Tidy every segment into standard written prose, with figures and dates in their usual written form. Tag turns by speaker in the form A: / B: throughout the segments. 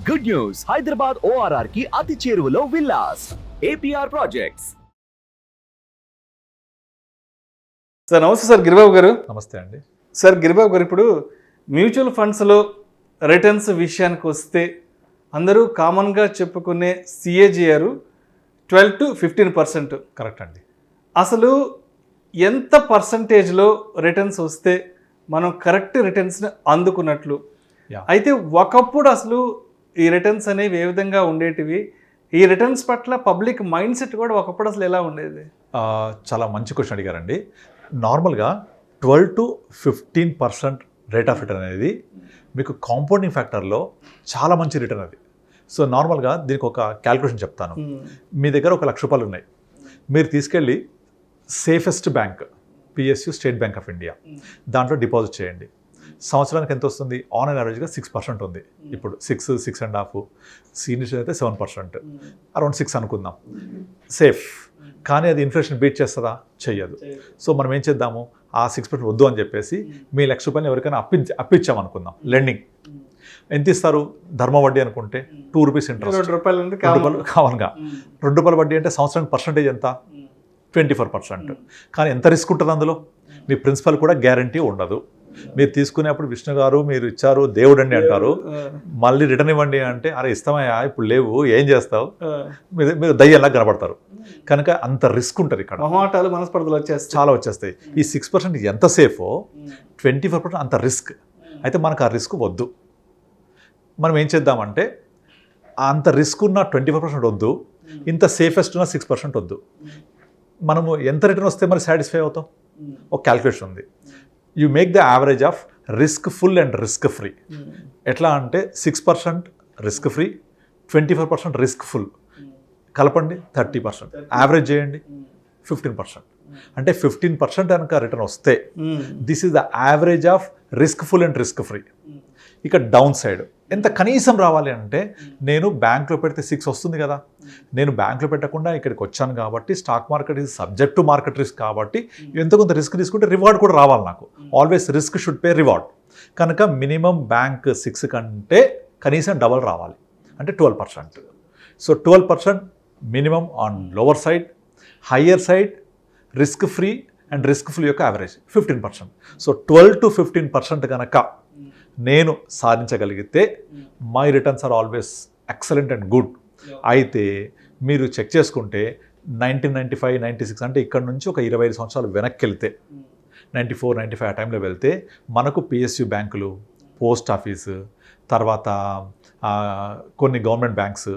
A: Good news, Hyderabad ORR కి అతి చేరువలో విల్లాస్ APR ప్రాజెక్ట్స్.
B: సార్ నమస్తే సార్ గిరిబాబు గారు.
C: నమస్తే అండి.
B: సార్ గిరిబాబు గారు, ఇప్పుడు మ్యూచువల్ ఫండ్స్లో రిటర్న్స్ విషయానికి వస్తే అందరూ కామన్గా చెప్పుకునే CAGR 12 to 15%.
C: కరెక్ట్ అండి.
B: అసలు ఎంత పర్సంటేజ్లో రిటర్న్స్ వస్తే మనం కరెక్ట్ రిటర్న్స్ని అందుకున్నట్లు? అయితే ఒకప్పుడు అసలు ఈ రిటర్న్స్ అనేవి ఏ విధంగా ఉండేటివి, ఈ రిటర్న్స్ పట్ల పబ్లిక్ మైండ్ సెట్ కూడా ఒకప్పుడు అసలు ఎలా ఉండేది?
C: చాలా మంచి క్వశ్చన్ అడిగారండి. నార్మల్గా 12 to 15% రేట్ ఆఫ్ రిటర్న్ అనేది మీకు కాంపౌండింగ్ ఫ్యాక్టర్లో చాలా మంచి రిటర్న్ అది. సో నార్మల్గా దీనికి ఒక క్యాల్కులేషన్ చెప్తాను. మీ దగ్గర ₹1,00,000 ఉన్నాయి. మీరు తీసుకెళ్ళి safest bank PSU, state bank of India, దాంట్లో డిపాజిట్ చేయండి. సంవత్సరానికి ఎంత వస్తుంది? ఆన్ అండ్ యావరేజ్గా 6% ఉంది. ఇప్పుడు 6.5, సీనియర్స్ అయితే 7%, అరౌండ్ 6 అనుకుందాం. సేఫ్. కానీ అది ఇన్ఫ్లేషన్ బీట్ చేస్తుందా? చెయ్యదు. సో మనం ఏం చేద్దాము, ఆ 6% వద్దు అని చెప్పేసి మీ ₹1,00,000 ఎవరికైనా అప్పిచ్చామనుకుందాం. లెండింగ్ ఎంత ఇస్తారు? ధర్మ వడ్డీ అనుకుంటే ₹2 ఇంట్రెస్ట్. ₹2 కామన్గా. ₹2 వడ్డీ అంటే సంవత్సరానికి పర్సంటేజ్ ఎంత? 24%. కానీ ఎంత రిస్క్ ఉంటుంది అందులో? మీ ప్రిన్సిపల్ కూడా గ్యారంటీ ఉండదు. మీరు తీసుకునేప్పుడు విష్ణు గారు మీరు ఇచ్చారు దేవుడు అండి అంటారు, మళ్ళీ రిటర్న్ ఇవ్వండి అంటే అరే ఇస్తామయ్యా ఇప్పుడు లేవు ఏం చేస్తావు, మీరు దయ్యంలా కనబడతారు. కనుక అంత రిస్క్ ఉంటుంది ఇక్కడ.
B: మనస్పర్ధలు
C: చాలా వచ్చేస్తాయి. ఈ 6% ఎంత సేఫో 24% అంత రిస్క్. అయితే మనకు ఆ రిస్క్ వద్దు. మనం ఏం చేద్దామంటే అంత రిస్క్ ఉన్న 24% వద్దు, ఇంత సేఫెస్ట్ ఉన్న 6% వద్దు. మనము ఎంత రిటర్న్ వస్తే మరి సాటిస్ఫై అవుతాం? ఒక క్యాల్కులేషన్ ఉంది. You make the average of risk full and risk free. ఎట్లా అంటే 6% రిస్క్ ఫ్రీ, 24% రిస్క్ ఫుల్ కలపండి 30%, యావరేజ్ చేయండి 15%. అంటే 15% కనుక రిటర్న్ వస్తే this is the average of risk full and risk free. ఇక డౌన్ సైడ్ ఎంత కనీసం రావాలి అంటే, నేను బ్యాంక్లో పెడితే 6 వస్తుంది కదా, నేను బ్యాంక్లో పెట్టకుండా ఇక్కడికి వచ్చాను కాబట్టి stock market is subject to market risk కాబట్టి ఎంత కొంత రిస్క్ తీసుకుంటే రివార్డ్ కూడా రావాలి నాకు. Always risk should pay reward. కనుక మినిమం బ్యాంక్ 6 కంటే కనీసం డబల్ రావాలి, అంటే 12%. So 12% minimum on lower side, higher side risk free and risk free యొక్క యావరేజ్ 15%. సో 12 to 15% కనుక నేను సాధించగలిగితే my returns are always excellent and good. అయితే మీరు చెక్ చేసుకుంటే 1995, 96 అంటే ఇక్కడ నుంచి ఒక 25 సంవత్సరాలు వెనక్కి వెళ్తే 94, 95 ఆ టైంలో వెళ్తే మనకు PSU బ్యాంకులు, పోస్ట్ ఆఫీసు, తర్వాత కొన్ని గవర్నమెంట్ బ్యాంక్స్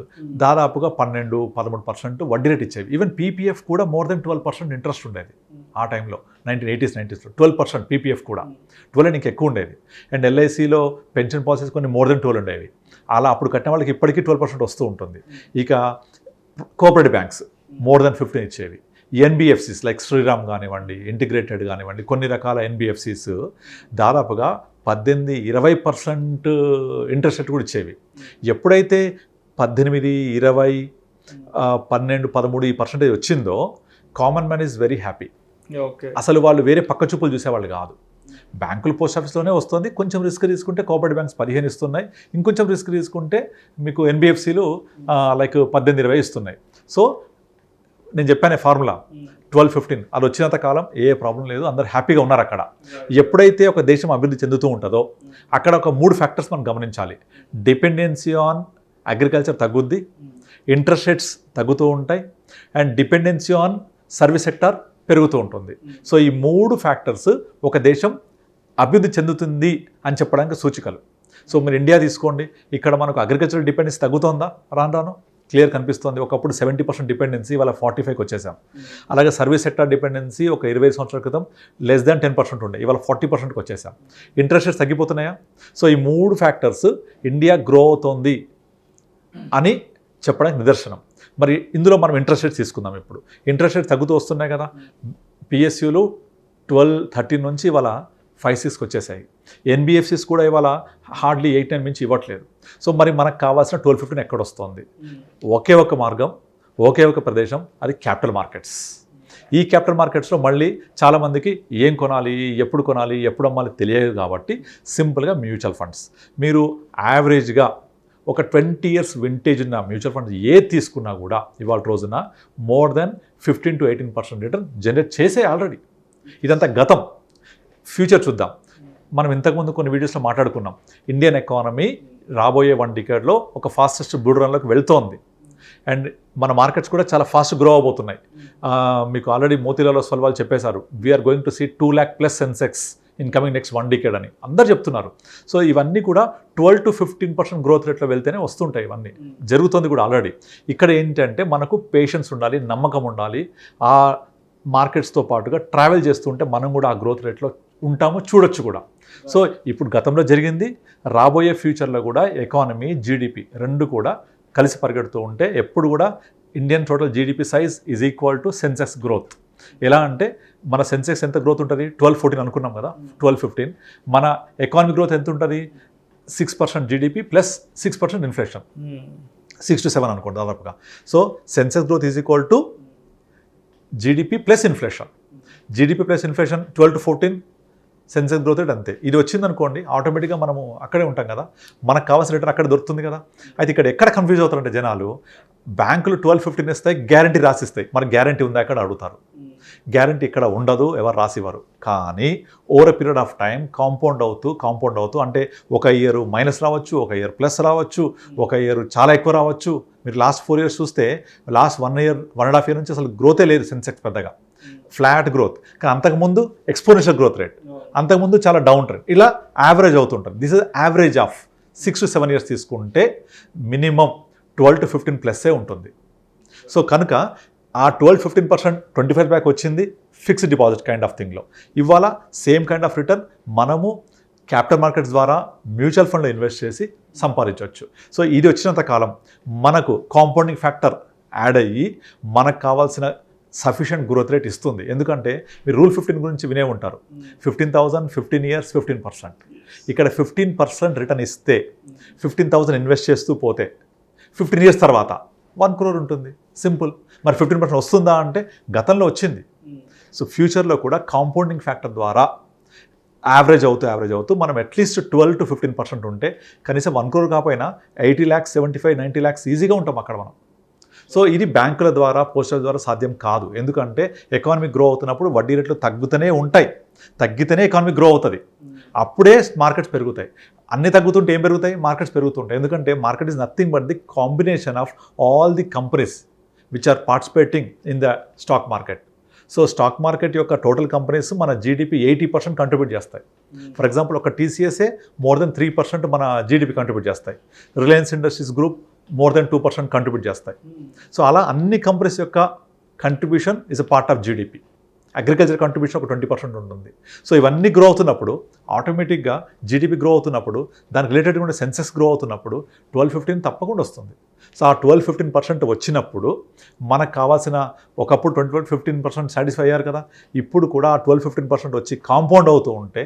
C: దాదాపుగా 12-13% వడ్డీ రేట్ ఇచ్చేవి. ఈవెన్ PPF కూడా మోర్ దెన్ 12% ఇంట్రెస్ట్ ఉండేది ఆ టైంలో. 1980s, 90sలో 12% PPF కూడా. 12 ఇంకా ఎక్కువ ఉండేది. అండ్ LICలో పెన్షన్ పాలసీస్ కొన్ని మోర్ దెన్ 12 ఉండేవి. అలా అప్పుడు కట్టిన వాళ్ళకి ఇప్పటికీ 12% వస్తూ ఉంటుంది. ఇక కోఆపరేటివ్ బ్యాంక్స్ మోర్ దెన్ 15 ఇచ్చేవి. NBFCs లైక్ శ్రీరామ్ కానివ్వండి, ఇంటిగ్రేటెడ్ కానివ్వండి, కొన్ని రకాల NBFCs దాదాపుగా 18-20% ఇంట్రెస్ట్ రేట్ కూడా ఇచ్చేవి. ఎప్పుడైతే 18, 20, 12, 13 ఈ పర్సెంటేజ్ వచ్చిందో common man is very happy. అసలు వాళ్ళు వేరే పక్క చూపులు చూసేవాళ్ళు కాదు. బ్యాంకులు పోస్ట్ ఆఫీస్లోనే వస్తుంది. కొంచెం రిస్క్ తీసుకుంటే కోఆపరేటివ్ బ్యాంక్స్ 15 ఇస్తున్నాయి, ఇంకొంచెం రిస్క్ తీసుకుంటే మీకు NBFCలు లైక్ 18-20 ఇస్తున్నాయి. సో నేను చెప్పానే ఫార్ములా 12-15 అది వచ్చినంత కాలం ఏ ప్రాబ్లం లేదు, అందరు హ్యాపీగా ఉన్నారు అక్కడ. ఎప్పుడైతే ఒక దేశం అభివృద్ధి చెందుతూ ఉంటుందో అక్కడ ఒక 3 ఫ్యాక్టర్స్ మనం గమనించాలి. డిపెండెన్సీ ఆన్ అగ్రికల్చర్ తగ్గుద్ది, ఇంట్రెస్ట్ రేట్స్ తగ్గుతూ ఉంటాయి, and dependency on service sector పెరుగుతూ ఉంటుంది. సో ఈ 3 ఫ్యాక్టర్స్ ఒక దేశం అభివృద్ధి చెందుతుంది అని చెప్పడానికి సూచికలు. సో మీరు ఇండియా తీసుకోండి, ఇక్కడ మనకు అగ్రికల్చర్ డిపెండెన్సీ తగ్గుతుందా? రాను క్లియర్ కనిపిస్తుంది. ఒకప్పుడు 70% డిపెండెన్సీ, ఇవాళ 45కి వచ్చేసాం. అలాగే సర్వీస్ సెక్టార్ డిపెండెన్సీ ఒక 20 సంవత్సరాల క్రితం లెస్ దాన్ 10% ఉండే, ఇవాళ 40%కి వచ్చేసాం. Interest rates తగ్గిపోతున్నాయా? సో ఈ 3 ఫ్యాక్టర్స్ ఇండియా గ్రో అవుతోంది అని చెప్పడానికి నిదర్శనం. మరి ఇందులో మనం ఇంట్రెస్ట్ రేట్స్ తీసుకుందాం. ఇప్పుడు ఇంట్రెస్ట్ రేట్స్ తగ్గుతూ వస్తున్నాయి కదా. PSUలు 12-13 నుంచి ఇవాళ 5-6కి వచ్చేసాయి. NBFCs కూడా ఇవాళ హార్డ్లీ 8-9 మించి ఇవ్వట్లేదు. సో మరి మనకు కావాల్సిన 12-15 ఎక్కడ వస్తుంది? ఒకే ఒక మార్గం, ఒకే ఒక ప్రదేశం, అది క్యాపిటల్ మార్కెట్స్. ఈ క్యాపిటల్ మార్కెట్స్లో మళ్ళీ చాలామందికి ఏం కొనాలి, ఎప్పుడు అమ్మాలి తెలియదు కాబట్టి సింపుల్గా మ్యూచువల్ ఫండ్స్. మీరు యావరేజ్గా ఒక 20 years వింటేజ్ ఉన్న మ్యూచువల్ ఫండ్స్ ఏది తీసుకున్నా కూడా ఇవాళ రోజున more than 15 to 18% return generate చేసే ఆల్రెడీ. ఇదంతా గతం. ఫ్యూచర్ చూద్దాం. మనం ఇంతకుముందు కొన్ని వీడియోస్లో మాట్లాడుకున్నాం, ఇండియన్ ఎకానమీ రాబోయే 1 decade ఒక ఫాస్టెస్ట్ బుల్ రన్లోకి వెళ్తోంది. అండ్ మన మార్కెట్స్ కూడా చాలా ఫాస్ట్ గ్రో అవబోతున్నాయి. మీకు ఆల్రెడీ మోతీలాల్ ఒస్వాల్ వాళ్ళు చెప్పేశారు, we're going to see 2 lakh plus Sensex in coming next 1 decade అని అందరు చెప్తున్నారు. సో ఇవన్నీ కూడా 12 to 15% గ్రోత్ రేట్లో వెళ్తేనే వస్తుంటాయి. ఇవన్నీ జరుగుతుంది కూడా ఆల్రెడీ. ఇక్కడ ఏంటంటే మనకు పేషెన్స్ ఉండాలి, నమ్మకం ఉండాలి. ఆ మార్కెట్స్తో పాటుగా ట్రావెల్ చేస్తుంటే మనం కూడా ఆ గ్రోత్ రేట్లో ఉంటాము, చూడొచ్చు కూడా. సో ఇప్పుడు గతంలో జరిగింది, రాబోయే ఫ్యూచర్లో కూడా ఎకానమీ, జీడిపి రెండు కూడా కలిసి పరిగెడుతూ ఉంటే ఎప్పుడు కూడా Indian total GDP size is equal to Sensex growth. ఎలా అంటే మన సెన్సెక్స్ ఎంత గ్రోత్ ఉంటుంది, 12-14 అనుకున్నాం కదా, 12-15. మన ఎకానమీ గ్రోత్ ఎంత ఉంటుంది, 6% జీడిపి ప్లస్ 6% ఇన్ఫ్లేషన్, 6 to 7 అనుకోండి దాదాపుగా. So Sensex growth is equal to GDP plus inflation. GDP plus inflation 12 to 14, Sensex growth rate అంతే. ఇది వచ్చిందనుకోండి ఆటోమేటిక్గా మనము అక్కడే ఉంటాం కదా, మనకు కావాల్సిన రిటర్న్ అక్కడ దొరుకుతుంది కదా. అయితే ఇక్కడ ఎక్కడ కన్ఫ్యూజ్ అవుతారంటే జనాలు, బ్యాంకులు 12-15 ఇస్తాయి, గ్యారంటీ రాసిస్తాయి. మనకు గ్యారంటీ ఉందా అక్కడ అడుగుతారు. గ్యారంటీ ఇక్కడ ఉండదు, ఎవరు రాసివ్వరు. కానీ over a period of time compound అవుతూ అంటే ఒక ఇయర్ మైనస్ రావచ్చు, ఒక ఇయర్ ప్లస్ రావచ్చు, ఒక ఇయర్ చాలా ఎక్కువ రావచ్చు. మీరు లాస్ట్ 4 years చూస్తే లాస్ట్ 1 year 1.5 year నుంచి అసలు గ్రోతే లేదు సెన్సెక్స్ పెద్దగా, ఫ్లాట్ గ్రోత్. కానీ అంతకుముందు ఎక్స్పోనెన్షియల్ గ్రోత్ రేట్, అంతకుముందు చాలా డౌన్ ట్రెండ్, ఇలా యావరేజ్ అవుతుంటుంది. This is average of 6 to 7 years తీసుకుంటే మినిమం 12 to 15 ప్లస్సే ఉంటుంది. సో కనుక ఆ 12-15% 25 బ్యాక్ వచ్చింది ఫిక్స్డ్ డిపాజిట్ కైండ్ ఆఫ్ థింగ్లో. ఇవాళ సేమ్ కైండ్ ఆఫ్ రిటర్న్ మనము క్యాపిటల్ మార్కెట్స్ ద్వారా మ్యూచువల్ ఫండ్లో ఇన్వెస్ట్ చేసి సంపాదించవచ్చు. సో ఇది వచ్చినంత కాలం మనకు కాంపౌండింగ్ ఫ్యాక్టర్ యాడ్ అయ్యి మనకు కావాల్సిన సఫిషియంట్ గ్రోత్ రేట్ ఇస్తుంది. ఎందుకంటే మీరు రూల్ 15 గురించి వినే ఉంటారు, 15,000 15 years 15%. ఇక్కడ 15% రిటర్న్ ఇస్తే 15,000 ఇన్వెస్ట్ చేస్తూ పోతే 15 years తర్వాత 1 crore ఉంటుంది. సింపుల్. మరి 15% వస్తుందా అంటే గతంలో వచ్చింది. సో ఫ్యూచర్లో కూడా కాంపౌండింగ్ ఫ్యాక్టర్ ద్వారా యావరేజ్ అవుతూ మనం అట్లీస్ట్ 12 to 15% ఉంటే కనీసం 1 crore కాకపోయినా 80 lakhs 75 90 lakhs ఈజీగా ఉంటాం అక్కడ మనం. సో ఇది బ్యాంకుల ద్వారా, పోస్టల్ ద్వారా సాధ్యం కాదు. ఎందుకంటే ఎకానమీ గ్రో అవుతున్నప్పుడు వడ్డీ రేట్లు తగ్గుతూనే ఉంటాయి. తగ్గితేనే ఎకానమీ గ్రో అవుతుంది, అప్పుడే మార్కెట్స్ పెరుగుతాయి. అన్నీ తగ్గుతుంటే ఏం పెరుగుతాయి, మార్కెట్స్ పెరుగుతుంటాయి. ఎందుకంటే market is nothing but the combination of all the companies which are participating in the stock market. So stock market యొక్క టోటల్ కంపెనీస్ మన జీడిపి 80% కంట్రిబ్యూట్ చేస్తాయి. ఫర్ ఎగ్జాంపుల్ ఒక టీసీఎస్ఏ మోర్ దెన్ 3% మన జీడిపి కంట్రిబ్యూట్ చేస్తాయి. Reliance Industries group more than 2% contribute చేస్తాయి. So అలా అన్ని కంపెనీస్ యొక్క contribution is a part of GDP. Agriculture contribution ఒక 20% ఉంటుంది. సో ఇవన్నీ గ్రో అవుతున్నప్పుడు ఆటోమేటిక్గా జీడిపి గ్రో అవుతున్నప్పుడు దానికి రిలేటెడ్గా ఉండే సెన్సెక్స్ గ్రో అవుతున్నప్పుడు 12-15 తప్పకుండా వస్తుంది. సో ఆ 12-15% వచ్చినప్పుడు మనకు కావాల్సిన, ఒకప్పుడు 20-15% సాటిస్ఫై అయ్యారు కదా, ఇప్పుడు కూడా ఆ 12-15% వచ్చి కాంపౌండ్ అవుతూ ఉంటే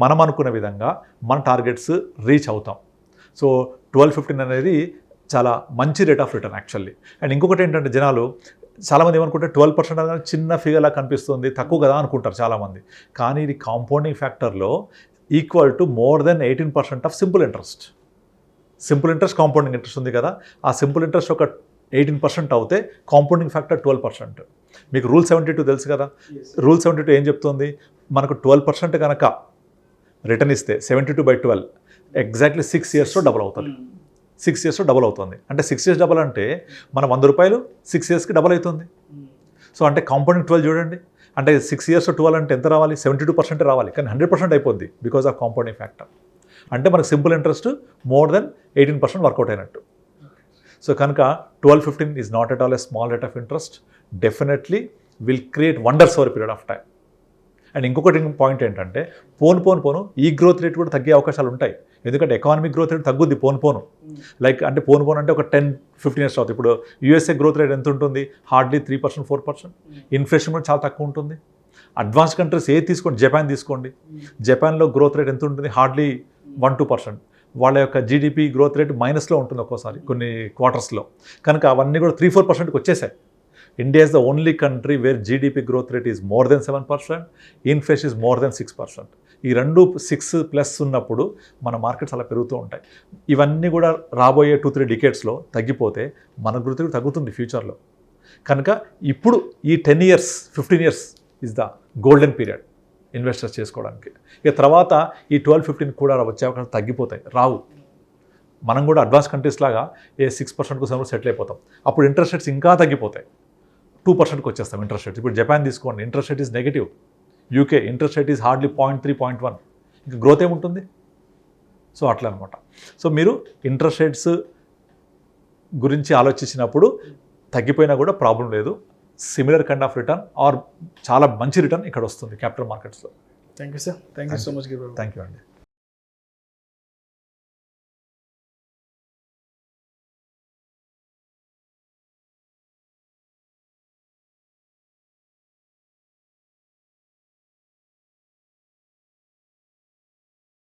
C: మనం అనుకున్న విధంగా మన టార్గెట్స్ రీచ్ అవుతాం. సో 12-15 అనేది చాలా మంచి rate of return actually. And ఇంకొకటి ఏంటంటే జనాలు చాలామంది ఏమనుకుంటే 12% అనేది చిన్న ఫిగర్లా కనిపిస్తుంది, తక్కువ కదా అనుకుంటారు చాలామంది. కానీ ఇది కాంపౌండింగ్ ఫ్యాక్టర్లో equal to more than 18% of simple interest. Simple interest, compounding interest ఉంది కదా, ఆ సింపుల్ ఇంట్రెస్ట్ ఒక 18% అవుతే కాంపౌండింగ్ ఫ్యాక్టర్ 12%. మీకు రూల్ 72 తెలుసు కదా, రూల్ 72 ఏం చెప్తుంది, మనకు 12% కనుక రిటర్న్ ఇస్తే 72/12 ఎగ్జాక్ట్లీ 6 yearsలో డబుల్ అవుతుంది. 6 yearsలో డబుల్ అవుతుంది. అంటే 6 years డబుల్ అంటే మన 100 రూపాయలు 6 yearsకి డబుల్ అవుతుంది. సో అంటే కాంపౌండింగ్ 12 చూడండి, అంటే 6 years 12 అంటే ఎంత రావాలి, 72% రావాలి. కానీ 100% అయిపోద్ది బికాజ్ ఆఫ్ కాంపౌండింగ్ ఫ్యాక్టర్. అంటే మనకు simple interest more than 18% work out అయినట్టు. సో కనుక 12-15 is not at all a small rate of interest, definitely will create wonders over period of time. And ఇంకొకటి పాయింట్ ఏంటంటే పోను ఈ గ్రోత్ రేట్ కూడా తగ్గే అవకాశాలు ఉంటాయి. ఎందుకంటే ఎకానమిక్ గ్రోత్ రేట్ తగ్గుద్ది పోను. లైక్ అంటే పోను అంటే ఒక 10-15 years అవుతుంది. ఇప్పుడు యూఎస్ఏ గ్రోత్ రేట్ ఎంత ఉంటుంది, హార్డ్లీ 3% 4%. ఇన్ఫ్లేషన్ కూడా చాలా తక్కువ ఉంటుంది. అడ్వాన్స్ కంట్రీస్ ఏది తీసుకోండి, జపాన్ తీసుకోండి, జపాన్లో గ్రోత్ రేట్ ఎంత ఉంటుంది, హార్డ్లీ 1-2%. వాళ్ళ యొక్క జీడిపి గ్రోత్ రేట్ మైనస్లో ఉంటుంది ఒక్కోసారి కొన్ని క్వార్టర్స్లో. కనుక అవన్నీ కూడా 3-4%కి వచ్చేసాయి. India is the only country where GDP growth rate is more than 7%, inflation is more than 6%. ఈ 6+ ఉన్నప్పుడు మన మార్కెట్స్ అలా పెరుగుతూ ఉంటాయి. ఇవన్నీ కూడా రాబోయే 2-3 డికేట్స్లో తగ్గిపోతే మన గ్రోత్ తగ్గుతుంది ఫ్యూచర్లో. కనుక ఇప్పుడు ఈ 10 years 15 years is the golden period investors చేసుకోవడానికి. ఇక తర్వాత ఈ 12-15 కూడా వచ్చే అవకాశం తగ్గిపోతాయి, రావు. మనం కూడా అడ్వాన్స్ కంట్రీస్ లాగా 6% సమయంలో సెటిల్ అయిపోతాం. అప్పుడు ఇంట్రెస్ట్ రేట్స్ ఇంకా తగ్గిపోతాయి, 2%కి వచ్చేస్తాం ఇంట్రెస్ట్ రేట్స్. ఇప్పుడు జపాన్ తీసుకోండి, interest rate is negative. UK interest rate is hardly 0.3, 0.1. ఇంకా గ్రోత్ ఏముంటుంది? సో అట్లా అనమాట. సో మీరు ఇంట్రెస్ట్ రేట్స్ గురించి ఆలోచించినప్పుడు తగ్గిపోయినా కూడా ప్రాబ్లం లేదు. Similar kind of return or చాలా మంచి రిటర్న్ ఇక్కడ వస్తుంది క్యాపిటల్ మార్కెట్స్లో.
B: Thank you sir, thank you so much.
C: Thank you అండి.